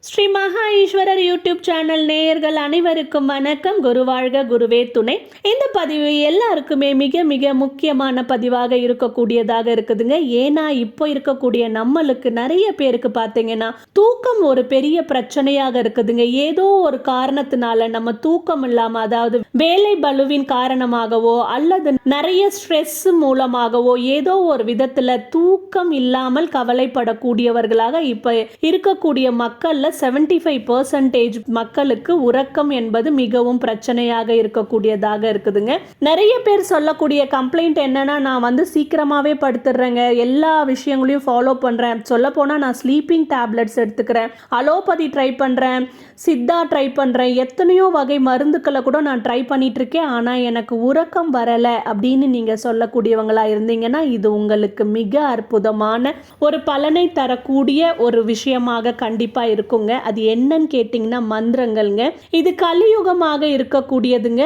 ஸ்ரீ மகா Eswarar YouTube channel நேயர்கள் அனைவருக்கும் வணக்கம். குருவாழ்க குருவே துணை. இந்த பதிவு எல்லாருக்குமே மிக மிக முக்கியமான பதிவாக இருக்கக்கூடியதாக இருக்குதுங்க. ஏன்னா இப்போ இருக்கக்கூடிய நம்மளுக்கு நிறைய பேருக்கு பார்த்தீங்கன்னா தூக்கம் ஒரு பெரிய பிரச்சனையாக இருக்குதுங்க. ஏதோ ஒரு காரணத்தினால நம்ம தூக்கம் இல்லாம, அதாவது வேலை பளுவின் காரணமாகவோ அல்லது நிறைய ஸ்ட்ரெஸ் மூலமாகவோ ஏதோ ஒரு விதத்துல தூக்கம் இல்லாமல் கவலைப்படக்கூடியவர்களாக இப்ப இருக்கக்கூடிய மக்கள் 75% மக்களுக்கு உறக்கம் என்பது மிகவும் பிரச்சனையாக இருக்கக்கூடியதாக இருக்குதுங்க. நிறைய பேர் சொல்லக்கூடிய கம்ப்ளைண்ட் என்னன்னா, நான் சீக்கிரமாவே படுத்துடுறேங்க, எல்லா விஷயங்களையும் ஃபாலோ பண்றேன், சொல்ல போனா நான் ஸ்லீப்பிங் டேப்லெட்ஸ் எடுத்துக்கிறேன், அலோபதி ட்ரை பண்றேன், சித்தா ட்ரை பண்றேன், எத்தனையோ வகை மருந்துக்களை கூட நான் ட்ரை பண்ணிட்டு இருக்கேன், ஆனா எனக்கு உறக்கம் வரல அப்படின்னு நீங்க சொல்லக்கூடியவங்களா இருந்தீங்கன்னா இது உங்களுக்கு மிக அற்புதமான ஒரு பலனை தரக்கூடிய ஒரு விஷயமாக கண்டிப்பா இருக்கும். அது என்னன்னு கேட்டீங்கன்னா மந்திரங்கள்ங்க. இது கலியுகமாக இருக்கக்கூடியதுங்க.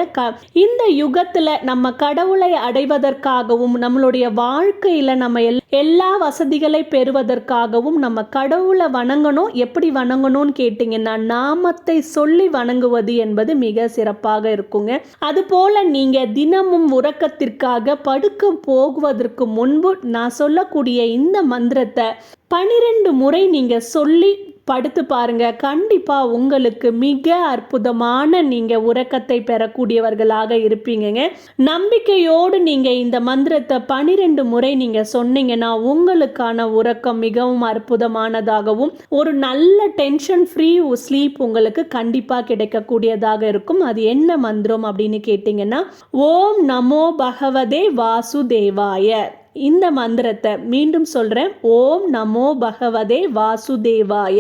இந்த யுகத்துல நம்ம கடவுளை அடைவதற்காகவும் நம்மளுடைய வாழ்க்கையில நம்ம எல்லா வசதிகளை பெறுவதற்காகவும் நம்ம கடவுளை வணங்கணும். எப்படி வணங்கணும்னு கேட்டீங்கன்னா நாமத்தை சொல்லி வணங்குவது என்பது மிக சிறப்பாக இருக்குங்க. அது போல நீங்க தினமும் உறக்கத்திற்காக படுக்க போகுவதற்கு முன்பு நான் சொல்லக்கூடிய இந்த மந்திரத்தை 12 முறை நீங்க சொல்லி படுத்து பாருங்க. கண்டிப்பா உங்களுக்கு மிக அற்புதமான நீங்க உறக்கத்தை பெறக்கூடியவர்களாக இருப்பீங்க. நம்பிக்கையோடு நீங்க இந்த மந்திரத்தை 12 முறை நீங்க சொன்னீங்கன்னா உங்களுக்கான உறக்கம் மிகவும் அற்புதமானதாகவும் ஒரு நல்ல டென்ஷன் ஃப்ரீ ஸ்லீப் உங்களுக்கு கண்டிப்பா கிடைக்கக்கூடியதாக இருக்கும். அது என்ன மந்திரம் அப்படின்னு கேட்டீங்கன்னா, ஓம் நமோ பகவதே வாசுதேவாய. இந்த மந்திரத்தை மீண்டும் சொல்றேன், ஓம் நமோ பகவதே வாசுதேவாய.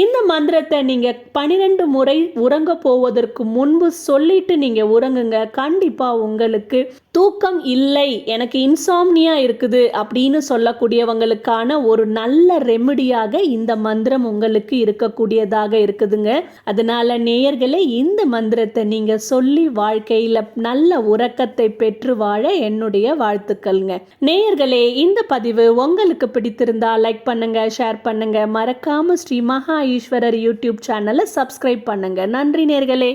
இந்த மந்திரத்தை நீங்க 12 முறை உறங்க போவதற்கு முன்பு சொல்லிட்டு நீங்க உறங்குங்க. கண்டிப்பா உங்களுக்கு தூக்கம் இல்லை, எனக்கு இன்சாம்னியா இருக்குது அப்படின்னு சொல்லக்கூடியவங்களுக்கான ஒரு நல்ல ரெமிடியாக இந்த மந்திரம் உங்களுக்கு இருக்கக்கூடியதாக இருக்குதுங்க. அதனால நேயர்களே, இந்த மந்திரத்தை நீங்க சொல்லி வாழ்க்கையில நல்ல உறக்கத்தை பெற்று வாழ என்னுடைய வாழ்த்துக்கள்ங்க. நேயர்களே, இந்த பதிவு உங்களுக்கு பிடித்திருந்தா லைக் பண்ணுங்க, ஷேர் பண்ணுங்க, மறக்காம ஸ்ரீ மகா ஈஸ்வரர் யூடியூப் சேனலை சப்ஸ்கிரைப் பண்ணுங்க. நன்றி நேயர்களே.